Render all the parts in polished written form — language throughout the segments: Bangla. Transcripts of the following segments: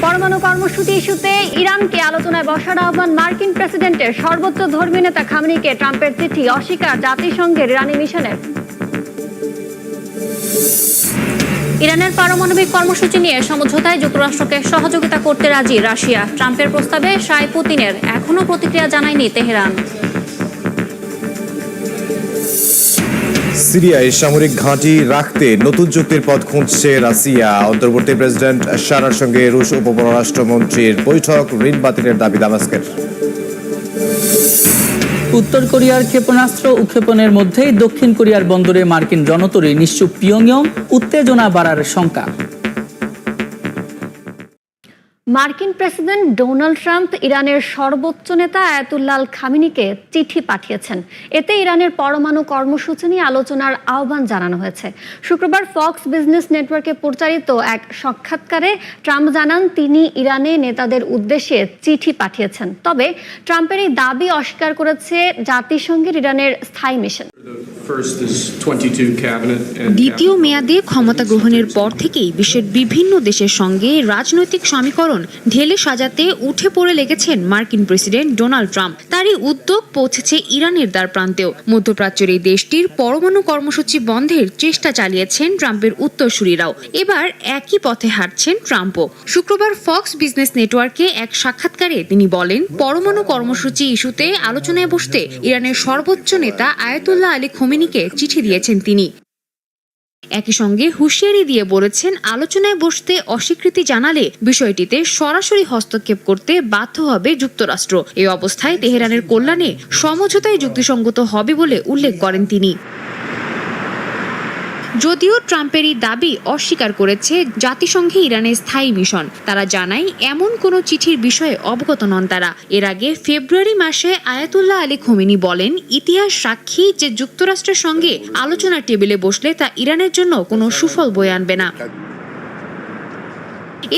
পরমাণু কর্মসূচি ইস্যুতে ইরানকে আলোচনায় বসার আহ্বান মার্কিন প্রেসিডেন্টের। সর্বোচ্চ ধর্মীয় নেতা খামেনিকে ট্রাম্পের চিঠি, অস্বীকার জাতিসংঘের ইরানি মিশনের। ইরানের পারমাণবিক কর্মসূচি নিয়ে সমঝোতায় যুক্তরাষ্ট্রকে সহযোগিতা করতে রাজি রাশিয়া। ট্রাম্পের প্রস্তাবে শাহ পুতিনের এখনও প্রতিক্রিয়া জানায়নি তেহরান। সিরিয়ায় সামরিক ঘাঁটি রাখতে নতুন চুক্তির পথ খুঁজছে রাশিয়া। অন্তর্বর্তী প্রেসিডেন্ট আসাদের সঙ্গে রুশ উপপররাষ্ট্রমন্ত্রীর বৈঠক, ঋণ বাতিলের দাবি দামেস্কের। উত্তর কোরিয়ার ক্ষেপণাস্ত্র উৎক্ষেপণের মধ্যেই দক্ষিণ কোরিয়ার বন্দরে মার্কিন জনতরী নিশ্চুপ পিয়ংইয়ং, উত্তেজনা বাড়ার শঙ্কা। মার্কিন প্রেসিডেন্ট ডোনাল্ড ট্রাম্প ইরানের সর্বোচ্চ নেতা আয়াতুল্লাহ আল খামেনিকে চিঠি পাঠিয়েছেন। এতে ইরানের পরমাণু কর্মসূচি নিয়ে আলোচনার আহ্বান জানানো হয়েছে। শুক্রবার ফক্স বিজনেস নেটওয়ার্কে প্রচারিত এক সাক্ষাৎকারে ট্রাম্প জানান তিনি ইরানে নেতাদের উদ্দেশ্যে চিঠি পাঠিয়েছেন। তবে ট্রাম্পের এই দাবি অস্বীকার করেছে জাতিসংঘের ইরানের স্থায়ী মিশন। দ্বিতীয় মেয়াদে ক্ষমতা গ্রহণের পর থেকেই বিশ্বের বিভিন্ন দেশের সঙ্গে রাজনৈতিক সমীকরণ ঢেলে সাজাতে উঠে পড়ে লেগেছেন মার্কিন প্রেসিডেন্ট ডোনাল্ড ট্রাম্প। তারই উদ্যোগ পৌঁছেছে ইরানের দ্বার প্রান্তেও। মধ্যপ্রাচ্যের এই দেশটির পরমাণু কর্মসূচি বন্ধের চেষ্টা চালিয়েছেন ট্রাম্পের উত্তরসূরিরাও। এবার একই পথে হাঁটছেন ট্রাম্পও। শুক্রবার ফক্স বিজনেস নেটওয়ার্কে এক সাক্ষাৎকারে তিনি বলেন, পরমাণু কর্মসূচি ইস্যুতে আলোচনায় বসতে ইরানের সর্বোচ্চ নেতা আয়াতুল্লাহ আলী খামেনিকে চিঠি দিয়েছেন তিনি। একই সঙ্গে হুঁশিয়ারি দিয়ে বলেছেন, আলোচনায় বসতে অস্বীকৃতি জানালে বিষয়টিতে সরাসরি হস্তক্ষেপ করতে বাধ্য হবে যুক্তরাষ্ট্র। এই অবস্থায় তেহরানের কল্যাণে সমঝোতায় যুক্তিসঙ্গত হবে বলে উল্লেখ করেন তিনি। যদিও ট্রাম্পের এই দাবি অস্বীকার করেছে জাতিসংঘে ইরানের স্থায়ী মিশন। তারা জানায় এমন কোনো চিঠির বিষয়ে অবগত নন তারা। এর আগে ফেব্রুয়ারি মাসে আয়াতুল্লাহ আলী খামেনি বলেন, ইতিহাস সাক্ষী যে যুক্তরাষ্ট্রের সঙ্গে আলোচনার টেবিলে বসলে তা ইরানের জন্য কোনো সুফল বয়ে আনবে না।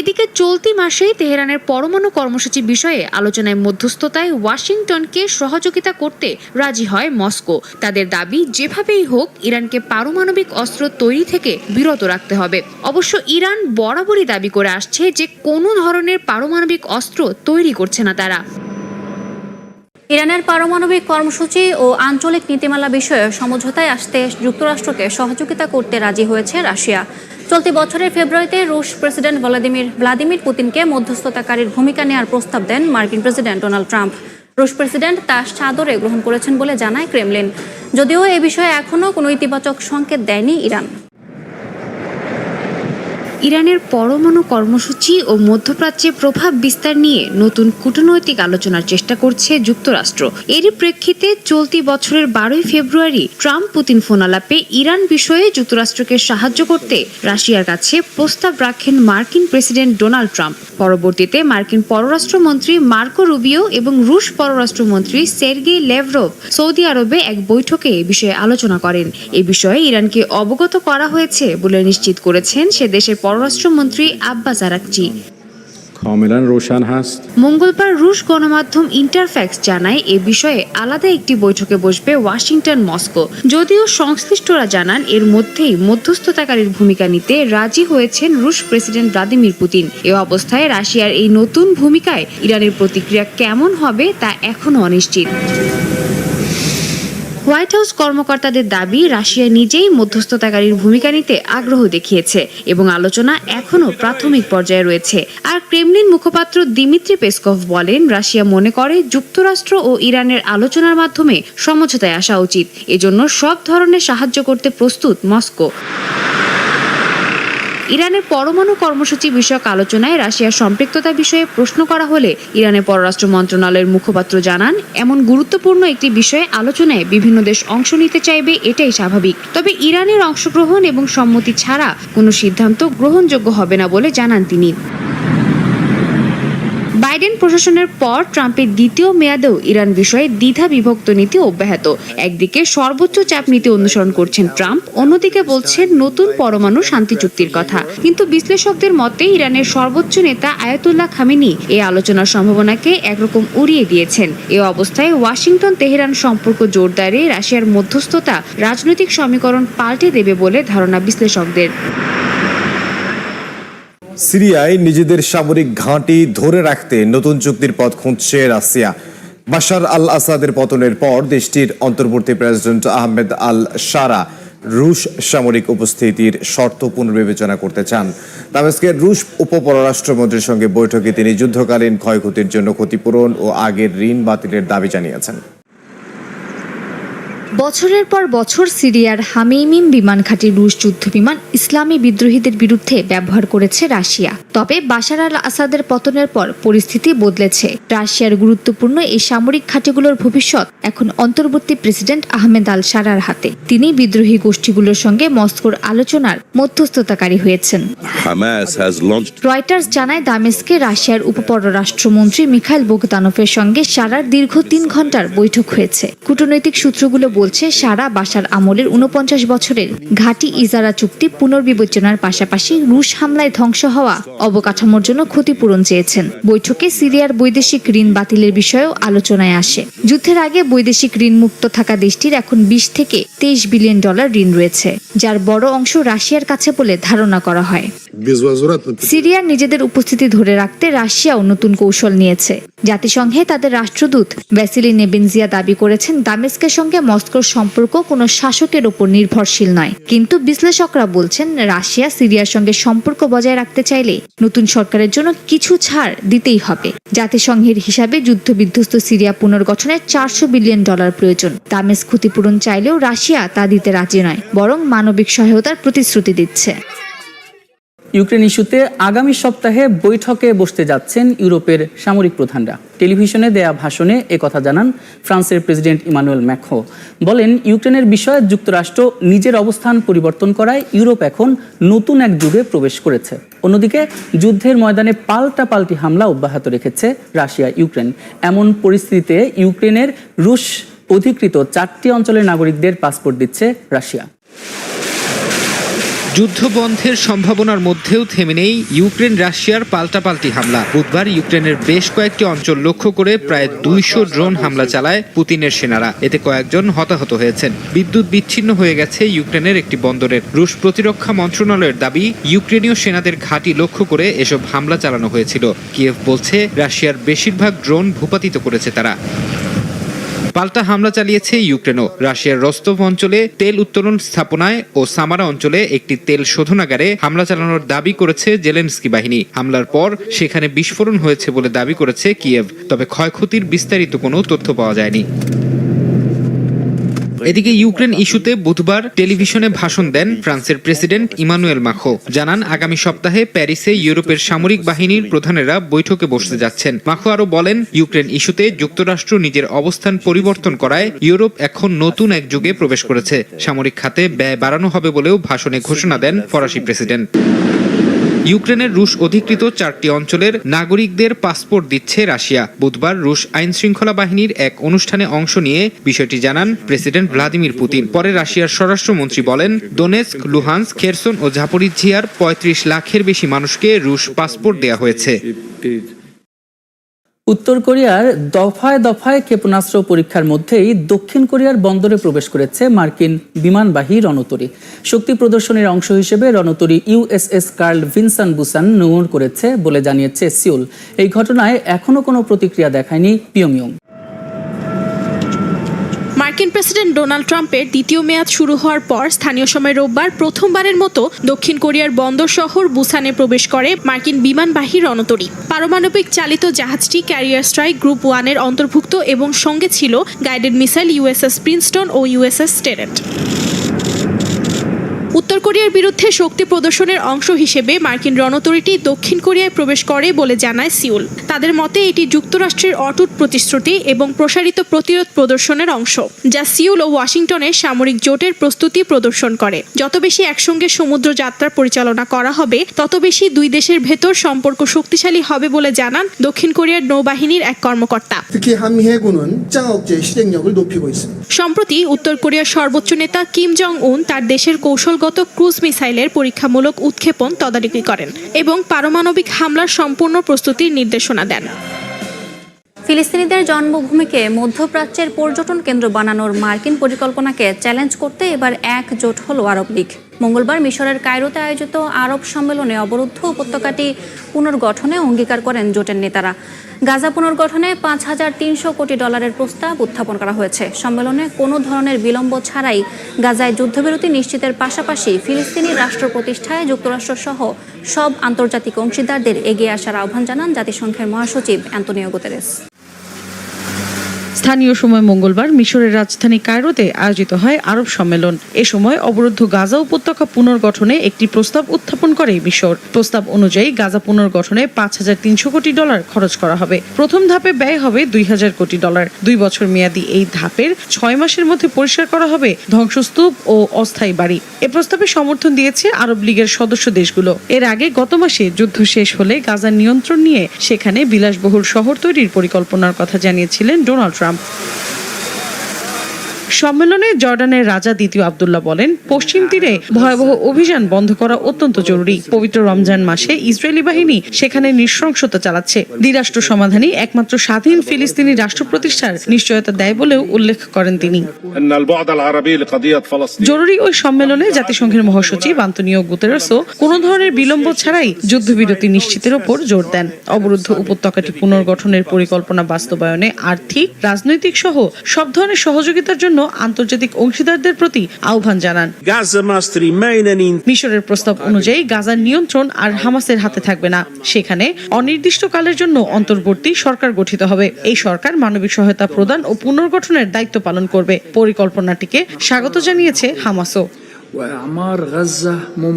এদিকে চলতি মাসেই তেহরানের পরমাণু কর্মসূচি বিষয়ে আলোচনায় মধ্যস্থতায় ওয়াশিংটনকে সহযোগিতা করতে রাজি হয় মস্কো। তাদের দাবি, যেভাবেই হোক ইরানকে পারমাণবিক অস্ত্র তৈরি থেকে বিরত রাখতে হবে। অবশ্য ইরান বরাবরই দাবি করে আসছে যে কোনো ধরনের পারমাণবিক অস্ত্র তৈরি করছে না তারা। ইরানের পারমাণবিক কর্মসূচি ও আঞ্চলিক নীতিমালা বিষয়ে সমঝোতায় আসতে যুক্তরাষ্ট্রকে সহযোগিতা করতে রাজি হয়েছে রাশিয়া। চলতি বছরের ফেব্রুয়ারিতে রুশ প্রেসিডেন্ট ভ্লাদিমির পুতিনকে মধ্যস্থতাকারীর ভূমিকা নেওয়ার প্রস্তাব দেন মার্কিন প্রেসিডেন্ট ডোনাল্ড ট্রাম্প। রুশ প্রেসিডেন্ট তা সাদরে গ্রহণ করেছেন বলে জানায় ক্রেমলিন। যদিও এ বিষয়ে এখনও কোনো ইতিবাচক সংকেত দেয়নি ইরান। ইরানের পরমাণু কর্মসূচি ও মধ্যপ্রাচ্যে প্রভাব বিস্তার নিয়ে নতুন কূটনৈতিক আলোচনার চেষ্টা করছে যুক্তরাষ্ট্র। এরই প্রেক্ষিতে চলতি বছরের 12 ফেব্রুয়ারি ট্রাম্প পুতিন ফোনালাপে ইরান বিষয়ে যুক্তরাষ্ট্রকে সাহায্য করতে রাশিয়ার কাছে প্রস্তাব রাখেন মার্কিন প্রেসিডেন্ট ডোনাল্ড ট্রাম্প। পরবর্তীতে মার্কিন পররাষ্ট্রমন্ত্রী মার্কো রুবিও এবং রুশ পররাষ্ট্রমন্ত্রী সের্গেই ল্যাভরভ সৌদি আরবে এক বৈঠকে এ বিষয়ে আলোচনা করেন। এ বিষয়ে ইরানকে অবগত করা হয়েছে বলে নিশ্চিত করেছেন সে দেশের পররাষ্ট্রমন্ত্রী আব্বাস আরাকচি। মঙ্গলবার রুশ গণমাধ্যম ইন্টারফ্যাক্স জানায়, এ বিষয়ে আলাদা একটি বৈঠকে বসবে ওয়াশিংটন, মস্কো। যদিও সংশ্লিষ্টরা জানান এর মধ্যেই মধ্যস্থতাকারীর ভূমিকা নিতে রাজি হয়েছেন রুশ প্রেসিডেন্ট ভ্লাদিমির পুতিন। এ অবস্থায় রাশিয়ার এই নতুন ভূমিকায় ইরানের প্রতিক্রিয়া কেমন হবে তা এখনও অনিশ্চিত। হোয়াইট হাউস কর্মকর্তাদের দাবি, রাশিয়া নিজেই মধ্যস্থতাকারীর ভূমিকা নিতে আগ্রহ দেখিয়েছে এবং আলোচনা এখনও প্রাথমিক পর্যায়ে রয়েছে। আর ক্রেমলিন মুখপাত্র দিমিত্রি পেসকভ বলেন, রাশিয়া মনে করে যুক্তরাষ্ট্র ও ইরানের আলোচনার মাধ্যমে সমঝোতায় আসা উচিত। এজন্য সব ধরনের সাহায্য করতে প্রস্তুত মস্কো। ইরানের পরমাণু কর্মসূচি বিষয়ক আলোচনায় রাশিয়ার সম্পৃক্ততা বিষয়ে প্রশ্ন করা হলে ইরানের পররাষ্ট্র মন্ত্রণালয়ের মুখপাত্র জানান, এমন গুরুত্বপূর্ণ একটি বিষয়ে আলোচনায় বিভিন্ন দেশ অংশ নিতে চাইবে, এটাই স্বাভাবিক। তবে ইরানের অংশগ্রহণ এবং সম্মতি ছাড়া কোনো সিদ্ধান্ত গ্রহণযোগ্য হবে না বলে জানান তিনি। বাইডেন প্রশাসনের পর ট্রাম্পের দ্বিতীয় মেয়াদেও ইরান বিষয়ে দ্বিধা বিভক্ত নীতি অব্যাহত। একদিকে সর্বোচ্চ চাপ নীতি অনুসরণ করছেন ট্রাম্প, অন্যদিকে বলছেন নতুন পরমাণু শান্তি চুক্তির কথা। কিন্তু বিশ্লেষকদের মতে ইরানের সর্বোচ্চ নেতা আয়াতুল্লাহ খামেনি এই আলোচনার সম্ভাবনাকে একরকম উড়িয়ে দিয়েছেন। এ অবস্থায় ওয়াশিংটন তেহরান সম্পর্ক জোরদারে রাশিয়ার মধ্যস্থতা রাজনৈতিক সমীকরণ পাল্টে দেবে বলে ধারণা বিশ্লেষকদের। সিরিয়ায় নিজেদের সামরিক ঘাঁটি ধরে রাখতে নতুন চুক্তির পথ খুঁজছে রাশিয়া। বাশার আল আসাদের পতনের পর দেশটির অন্তর্বর্তী প্রেসিডেন্ট আহমেদ আল শারা রুশ সামরিক উপস্থিতির শর্ত পুনর্বিবেচনা করতে চান। দামেস্কের রুশ উপপররাষ্ট্রমন্ত্রীর সঙ্গে বৈঠকে তিনি যুদ্ধকালীন ক্ষয়ক্ষতির জন্য ক্ষতিপূরণ ও আগের ঋণ বাতিলের দাবি জানিয়েছেন। বছরের পর বছর সিরিয়ার হামেইমিম বিমান ঘাঁটি রুশ যুদ্ধ বিমান ইসলামী বিদ্রোহীদের বিরুদ্ধে ব্যবহার করেছে রাশিয়া। তবে বাশার আল আসাদের পতনের পর পরিস্থিতি বদলেছে। রাশিয়ার গুরুত্বপূর্ণ এই সামরিক ঘাঁটিগুলোর ভবিষ্যৎ এখন অন্তর্বর্তী প্রেসিডেন্ট আহমেদ আল শারার হাতে। তিনি বিদ্রোহী গোষ্ঠীগুলোর সঙ্গে মস্কোর আলোচনার মধ্যস্থতাকারী হয়েছেন। রয়টার্স জানায় দামেস্কে রাশিয়ার উপপররাষ্ট্রমন্ত্রী মিখাইল বোগদানোভের সঙ্গে শারার দীর্ঘ 3 ঘন্টার বৈঠক হয়েছে। কূটনৈতিক সূত্রগুলো বলছে শারা বাশার আমলের 49 বছরের ঘাঁটি ইজারা চুক্তি পুনর্বিবেচনার পাশাপাশি রুশ হামলায় ধ্বংস হওয়া অবকাঠামোর জন্য ক্ষতিপূরণ চেয়েছেন। বৈঠকে সিরিয়ার বৈদেশিক ঋণ বাতিলের বিষয়েও আলোচনায় আসে। যুদ্ধের আগে বৈদেশিক ঋণ মুক্ত থাকা দেশটির এখন 20 থেকে 23 বিলিয়ন ডলার ঋণ রয়েছে, যার বড় অংশ রাশিয়ার কাছে বলে ধারণা করা হয়। সিরিয়ার নিজেদের উপস্থিতি ধরে রাখতে রাশিয়াও নতুন কৌশল নিয়েছে। জাতিসংঘে তাদের রাষ্ট্রদূত ভ্যাসিলি নেবেনজিয়া দাবি করেছেন দামেস্কের সঙ্গে মস্কোর সম্পর্ক কোনো শাসকের ওপর নির্ভরশীল নয়। কিন্তু বিশ্লেষকরা বলছেন রাশিয়া সিরিয়ার সঙ্গে সম্পর্ক বজায় রাখতে চাইলে নতুন সরকারের জন্য কিছু ছাড় দিতেই হবে। জাতিসংঘের হিসাবে যুদ্ধবিধ্বস্ত সিরিয়া পুনর্গঠনে 400 বিলিয়ন ডলার প্রয়োজন। দামেস্ক ক্ষতিপূরণ চাইলেও রাশিয়া তা দিতে রাজি নয়, বরং মানবিক সহায়তার প্রতিশ্রুতি দিচ্ছে। ইউক্রেন ইস্যুতে আগামী সপ্তাহে বৈঠকে বসতে যাচ্ছেন ইউরোপের সামরিক প্রধানরা। টেলিভিশনে দেয়া ভাষণে একথা জানান ফ্রান্সের প্রেসিডেন্ট ইমানুয়েল ম্যাক্রো। বলেন, ইউক্রেনের বিষয়ে যুক্তরাষ্ট্র নিজের অবস্থান পরিবর্তন করায় ইউরোপ এখন নতুন এক যুগে প্রবেশ করেছে। অন্যদিকে যুদ্ধের ময়দানে পাল্টাপাল্টি হামলা অব্যাহত রেখেছে রাশিয়া ইউক্রেন। এমন পরিস্থিতিতে ইউক্রেনের রুশ অধিকৃত 4টি অঞ্চলের নাগরিকদের পাসপোর্ট দিচ্ছে রাশিয়া। যুদ্ধ বন্ধের সম্ভাবনার মধ্যেও থেমে নেই ইউক্রেন রাশিয়ার পাল্টাপাল্টি হামলা। বুধবার ইউক্রেনের বেশ কয়েকটি অঞ্চল লক্ষ্য করে প্রায় 200 ড্রোন হামলা চালায় পুতিনের সেনারা। এতে কয়েকজন হতাহত হয়েছেন। বিদ্যুৎ বিচ্ছিন্ন হয়ে গেছে ইউক্রেনের একটি বন্দরের। রুশ প্রতিরক্ষা মন্ত্রণালয়ের দাবি, ইউক্রেনীয় সেনাদের ঘাঁটি লক্ষ্য করে এসব হামলা চালানো হয়েছিল। কিয়েভ বলছে রাশিয়ার বেশিরভাগ ড্রোন ভূপাতিত করেছে তারা। পাল্টা হামলা চালিয়েছে ইউক্রেনও। রাশিয়ার রস্তভ অঞ্চলে তেল উত্তোলন স্থাপনায় ও সামারা অঞ্চলে একটি তেল শোধনাগারে হামলা চালানোর দাবি করেছে জেলেনস্কি বাহিনী। হামলার পর সেখানে বিস্ফোরণ হয়েছে বলে দাবি করেছে কিয়েভ, তবে ক্ষয়ক্ষতির বিস্তারিত কোনো তথ্য পাওয়া যায়নি। এদিকে ইউক্রেন ইস্যুতে বুধবার টেলিভিশনে ভাষণ দেন ফ্রান্সের প্রেসিডেন্ট ইমানুয়েল মাখো। জানান, আগামী সপ্তাহে প্যারিসে ইউরোপের সামরিক বাহিনীর প্রধানেরা বৈঠকে বসতে যাচ্ছেন। মাখো আরো বলেন, ইউক্রেন ইস্যুতে যুক্তরাষ্ট্র নিজের অবস্থান পরিবর্তন করায় ইউরোপ এখন নতুন এক যুগে প্রবেশ করেছে। সামরিক খাতে ব্যয় বাড়ানো হবে বলেও ভাষণে ঘোষণা দেন ফরাসি প্রেসিডেন্ট। ইউক্রেনের রুশ অধিকৃত 4টি অঞ্চলের নাগরিকদের পাসপোর্ট দিচ্ছে রাশিয়া। বুধবার রুশ আইন শৃঙ্খলা বাহিনীর এক অনুষ্ঠানে অংশ নিয়ে বিষয়টি জানান প্রেসিডেন্ট ভ্লাদিমির পুতিন। পরে রাশিয়ার স্বরাষ্ট্রমন্ত্রী বলেন, ডোনেস্ক, লুহান্স, খেরসন ও জাপোরিঝিয়ার 35 লাখের বেশি মানুষকে রুশ পাসপোর্ট দেয়া হয়েছে। উত্তর কোরিয়ার দফায় দফায় ক্ষেপণাস্ত্র পরীক্ষার মধ্যেই দক্ষিণ কোরিয়ার বন্দরে প্রবেশ করেছে মার্কিন বিমানবাহী রণতরী। শক্তি প্রদর্শনের অংশ হিসেবে রণতরী ইউএসএস কার্ল ভিনসন বুসান নোঙর করেছে বলে জানিয়েছে সিউল। এই ঘটনায় এখনো কোনো প্রতিক্রিয়া দেখায়নি পিয়ংইয়ং। মার্কিন প্রেসিডেন্ট ডোনাল্ড ট্রাম্পের দ্বিতীয় মেয়াদ শুরু হওয়ার পর স্থানীয় সময় রোববার প্রথমবারের মতো দক্ষিণ কোরিয়ার বন্দর শহর বুসানে প্রবেশ করে মার্কিন বিমানবাহী রণতরী। পারমাণবিক চালিত জাহাজটি ক্যারিয়ার স্ট্রাইক গ্রুপ 1-এর অন্তর্ভুক্ত এবং সঙ্গে ছিল গাইডেড মিসাইল ইউএসএস প্রিন্সটন ও ইউএসএস টেরেন্ট। উত্তর কোরিয়ার বিরুদ্ধে শক্তি প্রদর্শনের অংশ হিসেবে মার্কিন রণতরীটি দক্ষিণ কোরিয়ায় প্রবেশ করে বলে জানায় সিউল। তাদের মতে এটি যুক্তরাষ্ট্রের অটুট প্রতিশ্রুতি এবং প্রসারিত প্রতিরোধ প্রদর্শনের অংশ, যা সিউল ও ওয়াশিংটনের সামরিক জোটের প্রস্তুতি প্রদর্শন করে। যত বেশি একসঙ্গে সমুদ্র যাত্রা পরিচালনা করা হবে, তত বেশি দুই দেশের ভেতর সম্পর্ক শক্তিশালী হবে বলে জানান দক্ষিণ কোরিয়ার নৌবাহিনীর এক কর্মকর্তা। সম্প্রতি উত্তর কোরিয়ার সর্বোচ্চ নেতা কিম জং উন তার দেশের কৌশলগত ক্রুজ মিসাইলের পরীক্ষামূলক উৎক্ষেপণ তদারকি করেন এবং পারমাণবিক হামলার সম্পূর্ণ প্রস্তুতির নির্দেশনা দেন। ফিলিস্তিনিদের জন্মভূমিকে মধ্যপ্রাচ্যের পর্যটন কেন্দ্র বানানোর মার্কিন পরিকল্পনাকে চ্যালেঞ্জ করতে এবার একজোট হলো আরব লীগ। মঙ্গলবার মিশরের কায়রোতে আয়োজিত আরব সম্মেলনে অবরুদ্ধ উপত্যকাটি পুনর্গঠনে অঙ্গীকার করেন জোটের নেতারা। গাজা পুনর্গঠনে $5,300 কোটি প্রস্তাব উত্থাপন করা হয়েছে। সম্মেলনে কোনো ধরনের বিলম্ব ছাড়াই গাজায় যুদ্ধবিরতি নিশ্চিতের পাশাপাশি ফিলিস্তিনি রাষ্ট্র প্রতিষ্ঠায় যুক্তরাষ্ট্র সহ সব আন্তর্জাতিক অংশীদারদের এগিয়ে আসার আহ্বান জানান জাতিসংঘের মহাসচিব অ্যান্তোনিও গুতেরেস। স্থানীয় সময় মঙ্গলবার মিশরের রাজধানী কায়রোতে আয়োজিত হয় আরব সম্মেলন। এ সময় অবরুদ্ধ গাজা উপত্যকা পুনর্গঠনে একটি প্রস্তাব উত্থাপন করে মিশর। প্রস্তাব অনুযায়ী গাজা পুনর্গঠনে $5,300 কোটি খরচ করা হবে। প্রথম ধাপে ব্যয় হবে $2,000 কোটি। 2 বছর মেয়াদী এই ধাপের 6 মাসের মধ্যে পরিষ্কার করা হবে ধ্বংসস্তূপ ও অস্থায়ী বাড়ি। এ প্রস্তাবে সমর্থন দিয়েছে আরব লীগের সদস্য দেশগুলো। এর আগে গত মাসে যুদ্ধ শেষ হলে গাজার নিয়ন্ত্রণ নিয়ে সেখানে বিলাসবহুল শহর তৈরির পরিকল্পনার কথা জানিয়েছিলেন ডোনাল্ড ট্রাম্প। সম্মেলনে জর্ডানের রাজা দ্বিতীয় আব্দুল্লাহ বলেন, পশ্চিম তীরে ভয়াবহ অভিযান বন্ধ করা অত্যন্ত জরুরি। পবিত্র রমজান মাসে ইসরায়েলি বাহিনী সেখানে নৃশংসতা চালাচ্ছে। দ্বিরাষ্ট্র সমাধানই একমাত্র স্বাধীন ফিলিস্তিনি রাষ্ট্র প্রতিষ্ঠার নিশ্চয়তা দেয় বলেও উল্লেখ করেন তিনি। জরুরি ওই সম্মেলনে জাতিসংঘের মহাসচিব আন্তোনিও গুতেরেসও কোনো ধরনের বিলম্ব ছাড়াই যুদ্ধবিরতি নিশ্চিতের ওপর জোর দেন। অবরুদ্ধ উপত্যকাটি পুনর্গঠনের পরিকল্পনা বাস্তবায়নে আর্থিক, রাজনৈতিক সহ সব ধরনের সহযোগিতার জন্য আন্তর্জাতিক অংশীদারদের প্রতি আহ্বান জানান। মিশরের প্রস্তাব অনুযায়ী গাজার নিয়ন্ত্রণ আর হামাসের হাতে থাকবে না। সেখানে অনির্দিষ্টকালের জন্য অন্তর্বর্তী সরকার গঠিত হবে। এই সরকার মানবিক সহায়তা প্রদান ও পুনর্গঠনের দায়িত্ব পালন করবে। পরিকল্পনাটিকে স্বাগত জানিয়েছে হামাসও।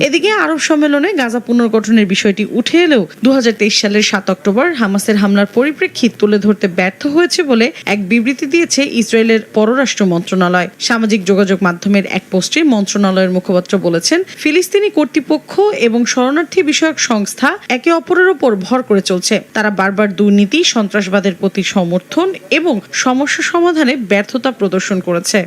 এদিকে আরব সম্মেলনে গাজা পুনর্গঠনের বিষয়টি উঠে এলেও 2023 সালের 7 অক্টোবর হামাসের হামলার পরিপ্রেক্ষিত তুলে ধরতে ব্যর্থ হয়েছে বলে এক বিবৃতি দিয়েছে ইসরায়েলের পররাষ্ট্র মন্ত্রণালয়। সামাজিক যোগাযোগ মাধ্যমের এক পোস্টে মন্ত্রণালয়ের মুখপাত্র বলেছেন, ফিলিস্তিনি কর্তৃপক্ষ এবং শরণার্থী বিষয়ক সংস্থা একে অপরের ওপর ভর করে চলছে। তারা বারবার দুর্নীতি, সন্ত্রাসবাদের প্রতি সমর্থন এবং সমস্যা সমাধানে ব্যর্থতা প্রদর্শন করেছে।